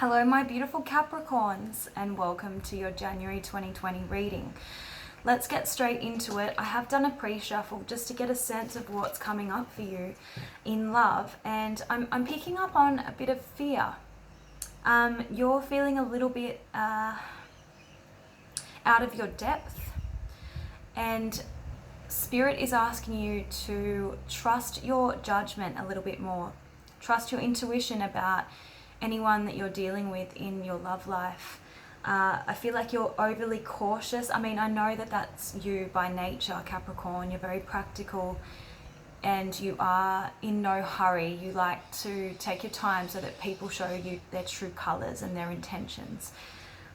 Hello my beautiful Capricorns, and welcome to your January 2020 reading. Let's get straight into it. I have done a pre-shuffle just to get a sense of what's coming up for you in love, and I'm picking up on a bit of fear. You're feeling a little bit out of your depth, and Spirit is asking you to trust your judgment a little bit more. Trust your intuition about anyone that you're dealing with in your love life. I feel like you're overly cautious. I mean, I know that that's you by nature, Capricorn. You're very practical and you are in no hurry. You like to take your time so that people show you their true colors and their intentions.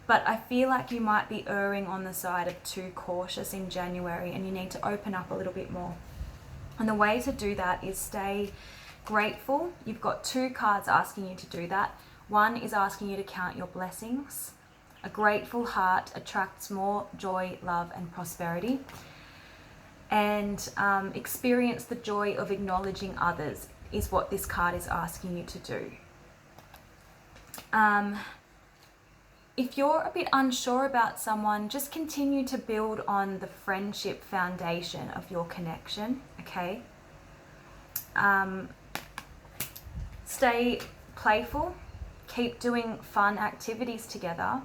But I feel like you might be erring on the side of too cautious in January, and you need to open up a little bit more. And the way to do that is stay grateful. You've got two cards asking you to do that. One is asking you to count your blessings. A grateful heart attracts more joy, love, and prosperity. And experience the joy of acknowledging others is what this card is asking you to do. If you're a bit unsure about someone, just continue to build on the friendship foundation of your connection, okay? Stay playful, keep doing fun activities together.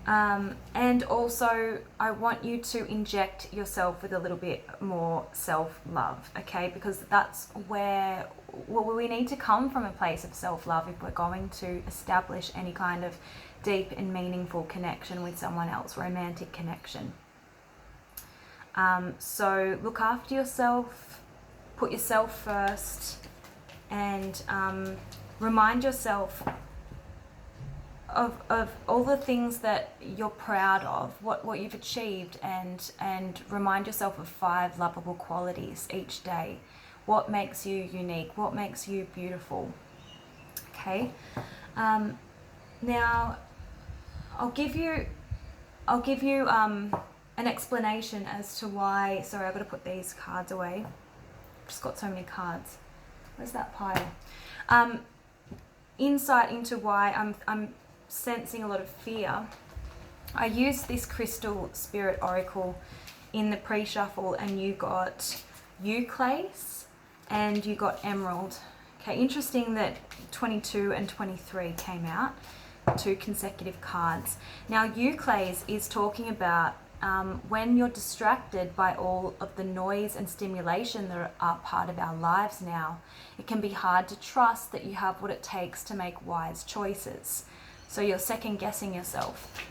And also, I want you to inject yourself with a little bit more self-love, okay? Because that's where we need to come from, a place of self-love if we're going to establish any kind of deep and meaningful connection with someone else, romantic connection. So look after yourself, put yourself first, and remind yourself of all the things that you're proud of, what you've achieved, and remind yourself of 5 lovable qualities each day. What makes you unique? What makes you beautiful? Okay. Now, I'll give you an explanation as to why. Sorry, I've got to put these cards away. I've just got so many cards. Where's that pile? Insight into why I'm sensing a lot of fear. I used this crystal spirit oracle in the pre-shuffle, and you got Youre and you got emerald. Okay, interesting that 22 and 23 came out, 2 consecutive cards. Now Youre is talking about when you're distracted by all of the noise and stimulation that are part of our lives now, it can be hard to trust that you have what it takes to make wise choices. So you're second guessing yourself.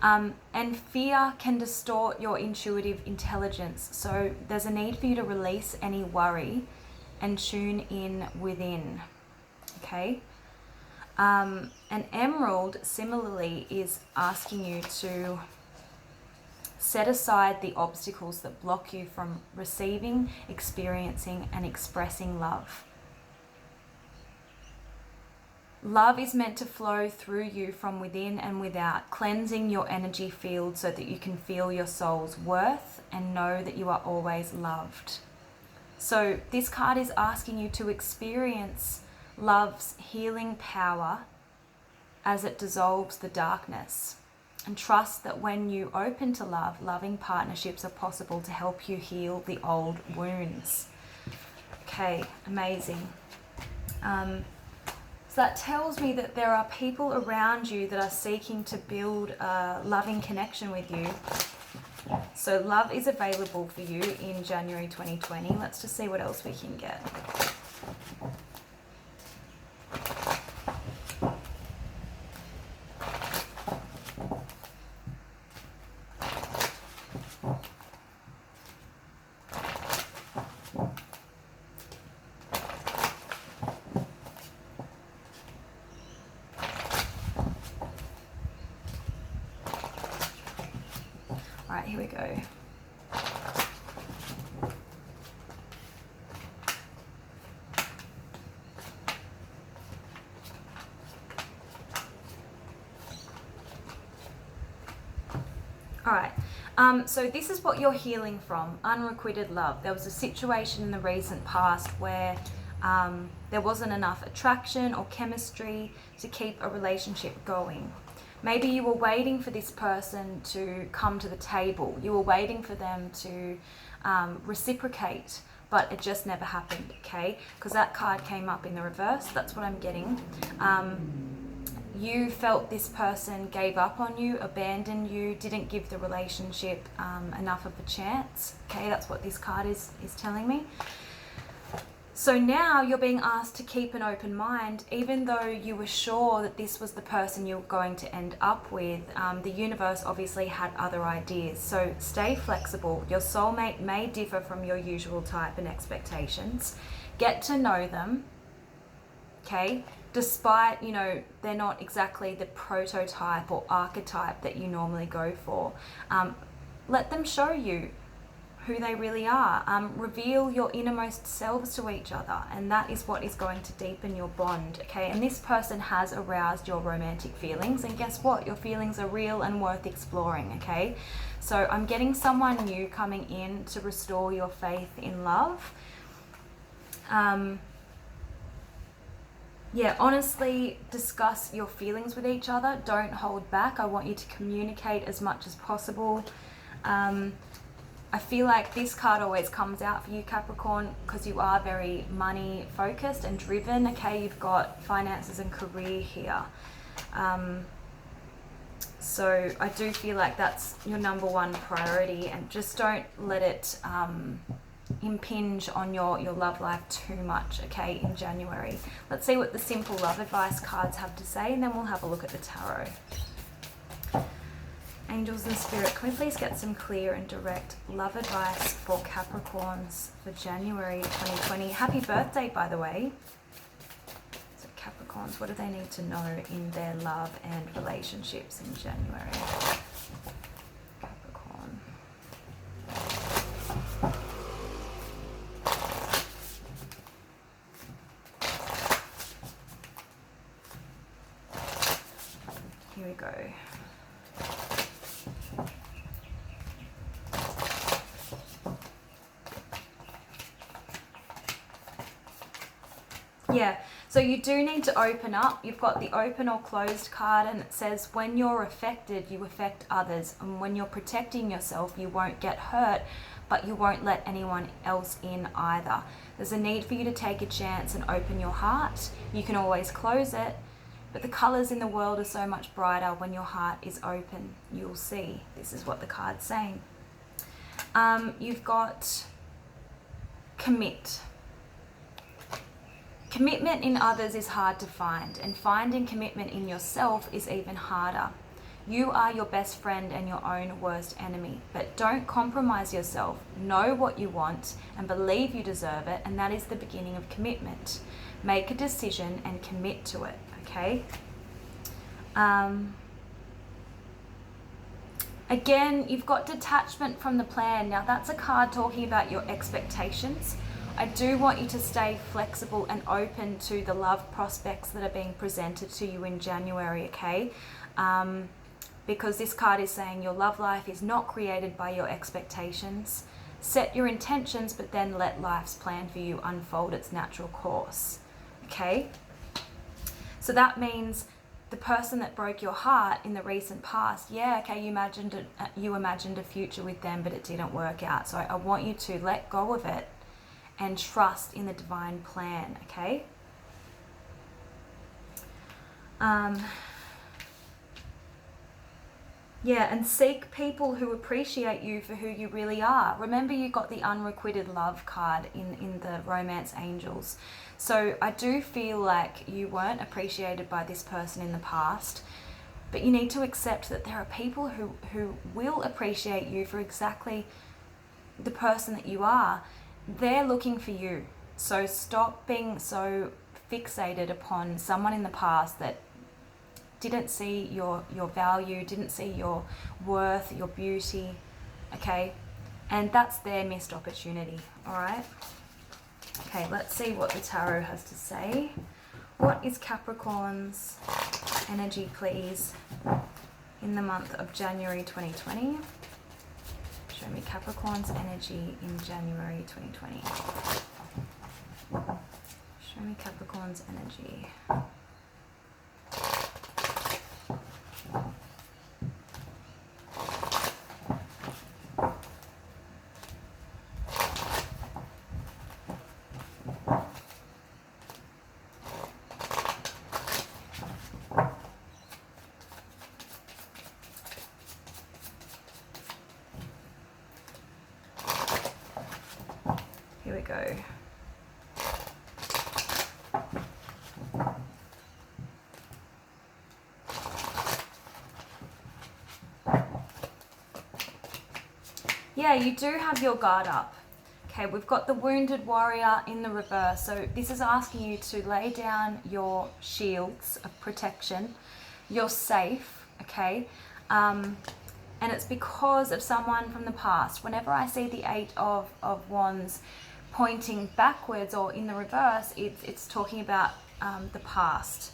And fear can distort your intuitive intelligence. So there's a need for you to release any worry and tune in within. Okay? And emerald similarly is asking you to set aside the obstacles that block you from receiving, experiencing, and expressing love. Love is meant to flow through you from within and without, cleansing your energy field so that you can feel your soul's worth and know that you are always loved. So this card is asking you to experience love's healing power as it dissolves the darkness. And trust that when you open to love, loving partnerships are possible to help you heal the old wounds. Okay, amazing. So that tells me that there are people around you that are seeking to build a loving connection with you. So love is available for you in January 2020. Let's just see what else we can get. All right, here we go. All right, so this is what you're healing from, unrequited love. There was a situation in the recent past where there wasn't enough attraction or chemistry to keep a relationship going. Maybe you were waiting for this person to come to the table. You were waiting for them to reciprocate, but it just never happened, okay? Because that card came up in the reverse. That's what I'm getting. You felt this person gave up on you, abandoned you, didn't give the relationship enough of a chance, okay? That's what this card is telling me. So now you're being asked to keep an open mind, even though you were sure that this was the person you were going to end up with. The universe obviously had other ideas. So stay flexible. Your soulmate may differ from your usual type and expectations. Get to know them, okay? Despite, you know, they're not exactly the prototype or archetype that you normally go for. Let them show you who they really are. Reveal your innermost selves to each other, and that is what is going to deepen your bond, okay? And this person has aroused your romantic feelings, and guess what? Your feelings are real and worth exploring, okay? So I'm getting someone new coming in to restore your faith in love. Yeah, honestly, discuss your feelings with each other. Don't hold back. I want you to communicate as much as possible. I feel like this card always comes out for you, Capricorn, because you are very money focused and driven, okay? You've got finances and career here. So I do feel like that's your number one priority, and just don't let it impinge on your love life too much, okay, in January. Let's see what the simple love advice cards have to say, and then we'll have a look at the tarot. Angels and Spirit, can we please get some clear and direct love advice for Capricorns for January 2020? Happy birthday, by the way. So Capricorns, what do they need to know in their love and relationships in January? Capricorn. Here we go. Yeah, so you do need to open up. You've got the open or closed card, and it says when you're affected, you affect others. And when you're protecting yourself, you won't get hurt, but you won't let anyone else in either. There's a need for you to take a chance and open your heart. You can always close it, but the colors in the world are so much brighter when your heart is open. You'll see. This is what the card's saying. You've got commit. Commitment in others is hard to find, and finding commitment in yourself is even harder. You are your best friend and your own worst enemy, but don't compromise yourself. Know what you want and believe you deserve it, and that is the beginning of commitment. Make a decision and commit to it, okay? Again, you've got detachment from the plan. Now, that's a card talking about your expectations. I do want you to stay flexible and open to the love prospects that are being presented to you in January, okay? Because this card is saying your love life is not created by your expectations. Set your intentions, but then let life's plan for you unfold its natural course, okay? So that means the person that broke your heart in the recent past, yeah, okay, you imagined a future with them, but it didn't work out. So I want you to let go of it and trust in the divine plan, okay? Yeah, and seek people who appreciate you for who you really are. Remember, you got the unrequited love card in the romance angels. So I do feel like you weren't appreciated by this person in the past, but you need to accept that there are people who will appreciate you for exactly the person that you are. They're looking for you. So stop being so fixated upon someone in the past that didn't see your value, didn't see your worth, your beauty, okay? And that's their missed opportunity, all right? Okay, let's see what the tarot has to say. What is Capricorn's energy, please, in the month of January 2020? Show me Capricorn's energy in January 2020. Show me Capricorn's energy. Here we go. Yeah, you do have your guard up. Okay, we've got the Wounded Warrior in the reverse. So this is asking you to lay down your shields of protection. You're safe, okay? And it's because of someone from the past. Whenever I see the Eight of Wands pointing backwards or in the reverse, it's talking about the past.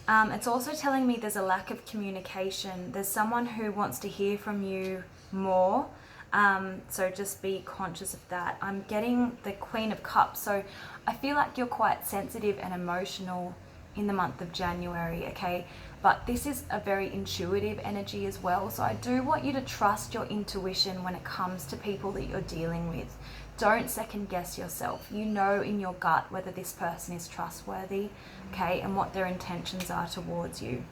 It's also telling me there's a lack of communication. There's someone who wants to hear from you more. So just be conscious of that. I'm getting the Queen of Cups. So I feel like you're quite sensitive and emotional in the month of January, okay? But this is a very intuitive energy as well. So I do want you to trust your intuition when it comes to people that you're dealing with. Don't second guess yourself. You know in your gut whether this person is trustworthy, okay, and what their intentions are towards you.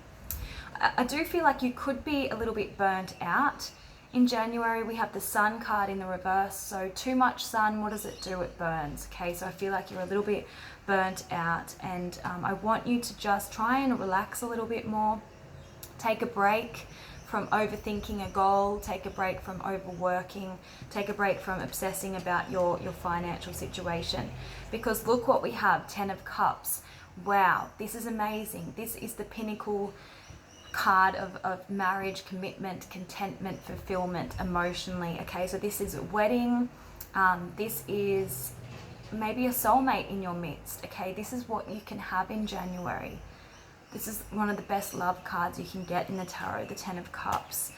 I do feel like you could be a little bit burnt out. In January, we have the Sun card in the reverse. So too much sun, what does it do? It burns, okay? So I feel like you're a little bit burnt out, and I want you to just try and relax a little bit more. Take a break from overthinking a goal, take a break from overworking, take a break from obsessing about your financial situation. Because look what we have, 10 of Cups. Wow, this is amazing. This is the pinnacle card of marriage, commitment, contentment, fulfillment emotionally, okay? So this is a wedding. This is maybe a soulmate in your midst, okay? This is what you can have in January. This is one of the best love cards you can get in the tarot, the 10 of Cups.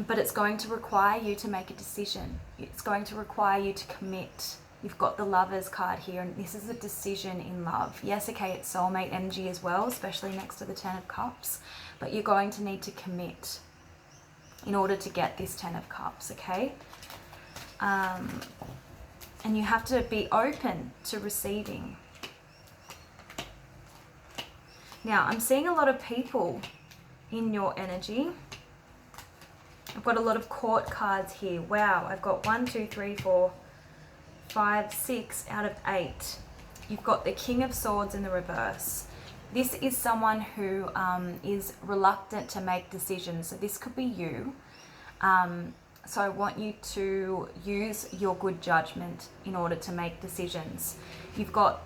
But it's going to require you to make a decision. It's going to require you to commit. You've got the Lovers card here, and this is a decision in love. Yes, okay, it's soulmate energy as well, especially next to the 10 of Cups. But you're going to need to commit in order to get this 10 of Cups, okay? And you have to be open to receiving. Now, I'm seeing a lot of people in your energy. I've got a lot of court cards here. Wow, I've got 1, 2, 3, 4, 5, 6 out of 8. You've got the King of Swords in the reverse. This is someone who is reluctant to make decisions. So this could be you. So I want you to use your good judgment in order to make decisions. You've got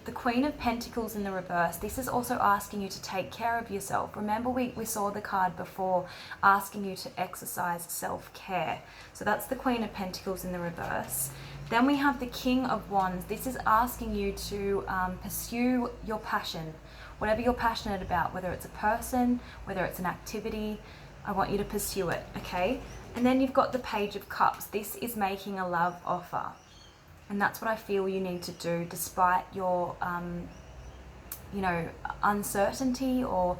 the Queen of Pentacles in the reverse. This is also asking you to take care of yourself. Remember we saw the card before asking you to exercise self-care. So that's the Queen of Pentacles in the reverse. Then we have the King of Wands. This is asking you to pursue your passion. Whatever you're passionate about, whether it's a person, whether it's an activity, I want you to pursue it, okay? And then you've got the Page of Cups. This is making a love offer. And that's what I feel you need to do despite your, uncertainty or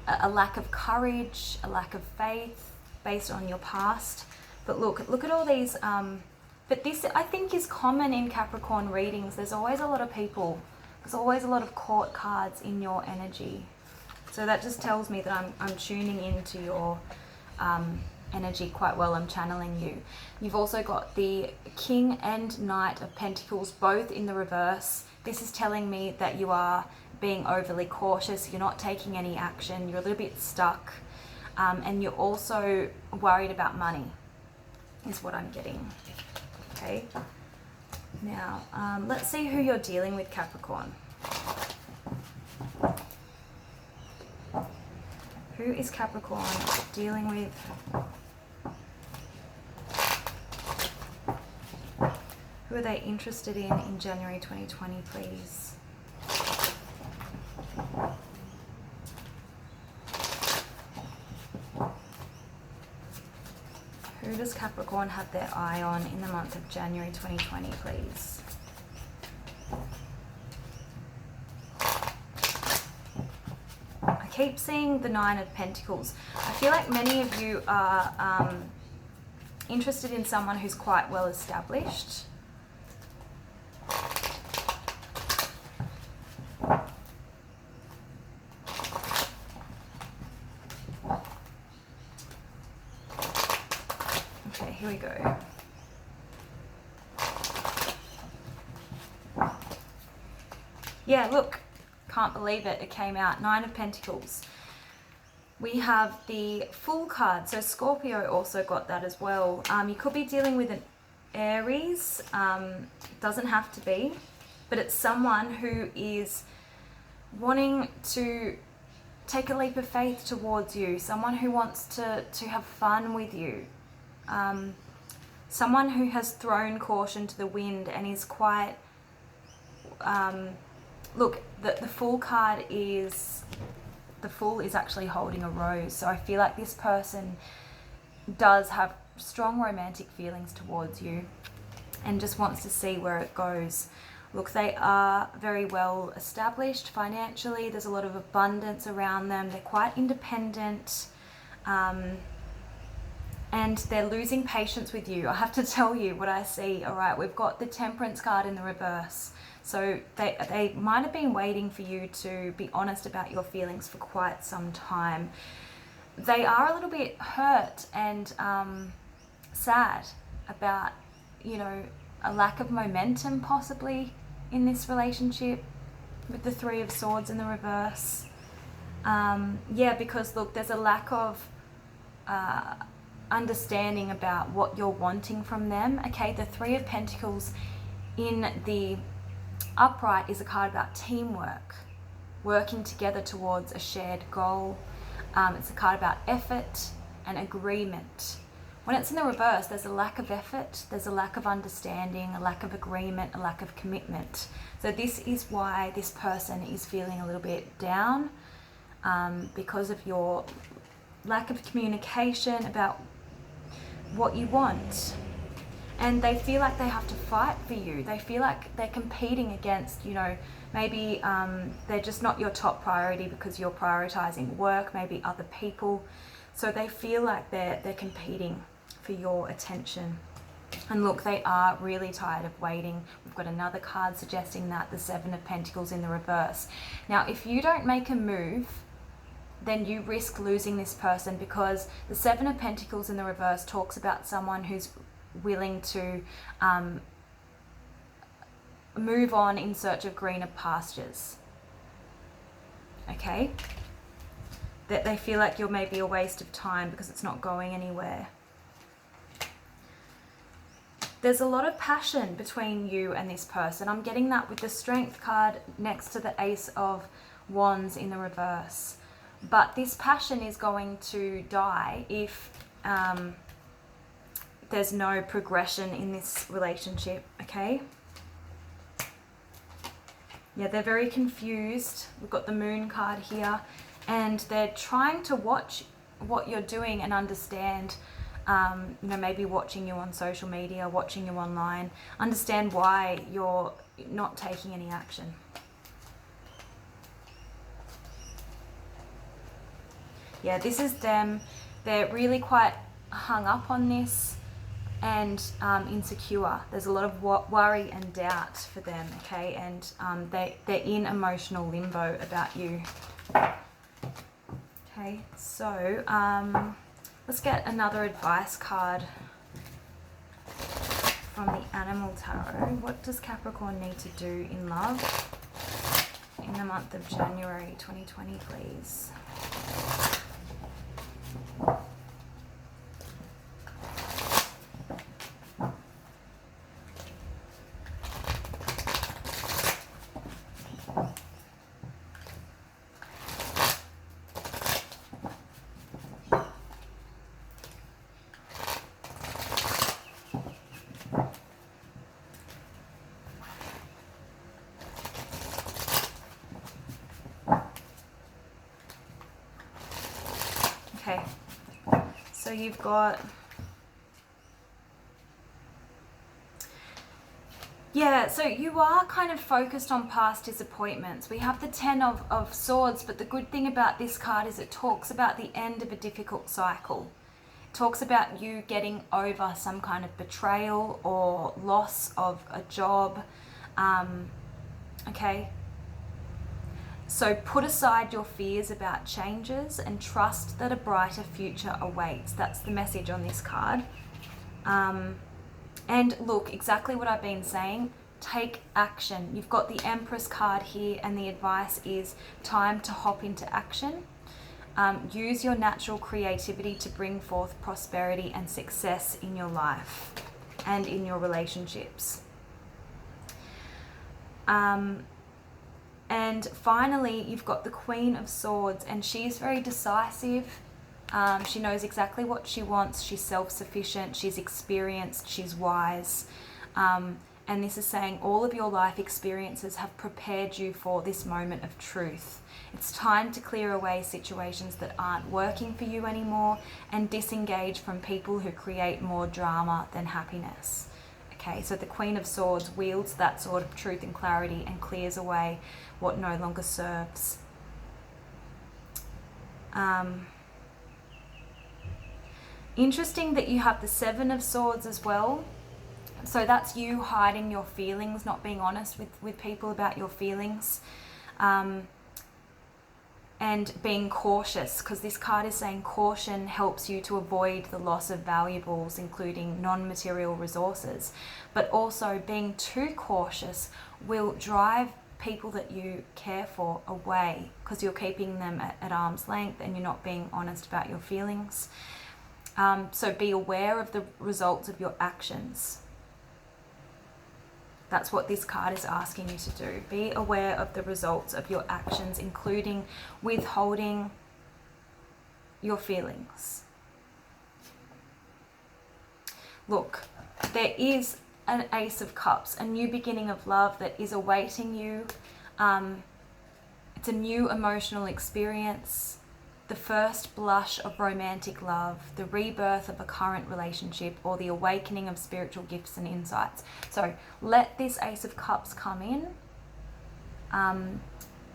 a lack of courage, a lack of faith based on your past. But look at all these, but this I think is common in Capricorn readings. There's always a lot of people, there's always a lot of court cards in your energy. So that just tells me that I'm tuning into your energy quite well. I'm channeling you. You've also got the King and Knight of Pentacles, both in the reverse. This is telling me that you are being overly cautious. You're not taking any action. You're a little bit stuck. And you're also worried about money, is what I'm getting. Okay. Now, let's see who you're dealing with, Capricorn. Who is Capricorn dealing with? Who are they interested in January 2020, please? Who does Capricorn have their eye on in the month of January 2020, please? keep seeing the Nine of Pentacles. I feel like many of you are interested in someone who's quite well established. Okay, here we go. Yeah, look, can't believe it. It came out. Nine of Pentacles. We have the Fool card. So Scorpio also got that as well. You could be dealing with an Aries. Doesn't have to be. But it's someone who is wanting to take a leap of faith towards you. Someone who wants to have fun with you. Someone who has thrown caution to the wind and is quite... look, the Fool card is... The Fool is actually holding a rose. So I feel like this person does have strong romantic feelings towards you and just wants to see where it goes. Look, they are very well established financially. There's a lot of abundance around them. They're quite independent. And they're losing patience with you. I have to tell you what I see. All right, we've got the Temperance card in the reverse. So they might have been waiting for you to be honest about your feelings for quite some time. They are a little bit hurt and sad about, you know, a lack of momentum possibly in this relationship with the Three of Swords in the reverse. Yeah, because look, there's a lack of understanding about what you're wanting from them. Okay, the Three of Pentacles in the upright is a card about teamwork, working together towards a shared goal. It's a card about effort and agreement. When it's in the reverse, there's a lack of effort, there's a lack of understanding, a lack of agreement, a lack of commitment. So this is why this person is feeling a little bit down, because of your lack of communication about what you want. And they feel like they have to fight for you. They feel like they're competing against, you know, maybe they're just not your top priority because you're prioritizing work, maybe other people. So they feel like they're competing for your attention. And look, they are really tired of waiting. We've got another card suggesting that, the Seven of Pentacles in the reverse. Now, if you don't make a move, then you risk losing this person, because the Seven of Pentacles in the reverse talks about someone who's willing to move on in search of greener pastures. Okay? That they feel like you're maybe a waste of time because it's not going anywhere. There's a lot of passion between you and this person. I'm getting that with the Strength card next to the Ace of Wands in the reverse. But this passion is going to die if there's no progression in this relationship, okay? Yeah, they're very confused. We've got the Moon card here, and they're trying to watch what you're doing and understand, you know, maybe watching you on social media, watching you online, understand why you're not taking any action. Yeah, this is them. They're really quite hung up on this and insecure. There's a lot of worry and doubt for them, okay? And they're in emotional limbo about you. Okay, so let's get another advice card from the Animal Tarot. What does Capricorn need to do in love in the month of January 2020, please? Okay, so you've got, Yeah, so you are kind of focused on past disappointments. We have the 10 of Swords, but the good thing about this card is it talks about the end of a difficult cycle. It talks about you getting over some kind of betrayal or loss of a job. Okay? So put aside your fears about changes and trust that a brighter future awaits. That's the message on this card. And look, exactly what I've been saying, take action. You've got the Empress card here, and the advice is time to hop into action. Use your natural creativity to bring forth prosperity and success in your life and in your relationships. And finally, you've got the Queen of Swords, and she's very decisive. She knows exactly what she wants. She's self-sufficient. She's experienced. She's wise. And this is saying all of your life experiences have prepared you for this moment of truth. It's time to clear away situations that aren't working for you anymore and disengage from people who create more drama than happiness. Okay, so the Queen of Swords wields that sort of truth and clarity and clears away what no longer serves. Interesting that you have the Seven of Swords as well. So that's you hiding your feelings, not being honest with people about your feelings. And being cautious, because this card is saying caution helps you to avoid the loss of valuables, including non-material resources. But also being too cautious will drive people that you care for away, because you're keeping them at arm's length and you're not being honest about your feelings. So be aware of the results of your actions. That's what this card is asking you to do. Be aware of the results of your actions, including withholding your feelings. Look, there is an Ace of Cups, a new beginning of love that is awaiting you. It's a new emotional experience. The first blush of romantic love, the rebirth of a current relationship, or the awakening of spiritual gifts and insights. So let this Ace of Cups come in.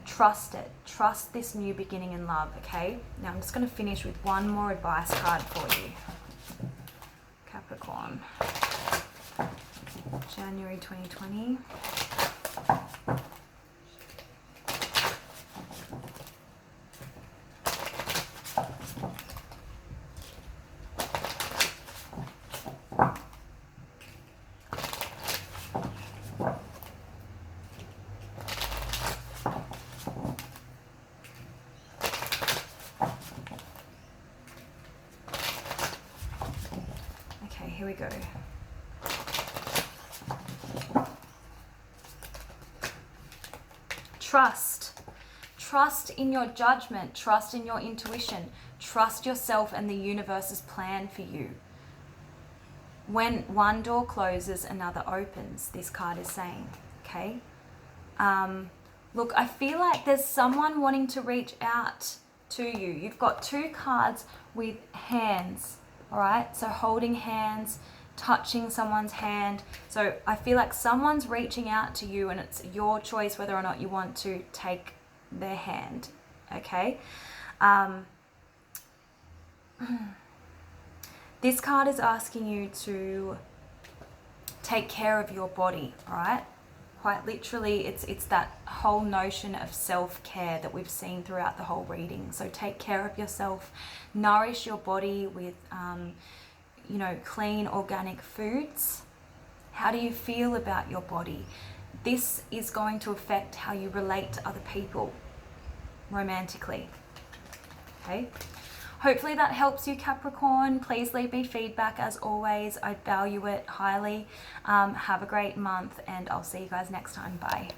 Trust it. Trust this new beginning in love, okay? Now I'm just going to finish with one more advice card for you. Capricorn. January 2020. Okay, here we go. Trust. Trust in your judgment. Trust in your intuition. Trust yourself and the universe's plan for you. When one door closes, another opens, this card is saying, okay? Look, I feel like there's someone wanting to reach out to you. You've got two cards with hands, all right? So holding hands, touching someone's hand. So I feel like someone's reaching out to you, and it's your choice whether or not you want to take their hand, okay? This card is asking you to take care of your body, all right? Quite literally, it's that whole notion of self-care that we've seen throughout the whole reading. So take care of yourself, nourish your body with clean organic foods. How do you feel about your body? This is going to affect how you relate to other people romantically. Okay? Hopefully that helps you, Capricorn. Please leave me feedback as always. I value it highly. Have a great month, and I'll see you guys next time. Bye.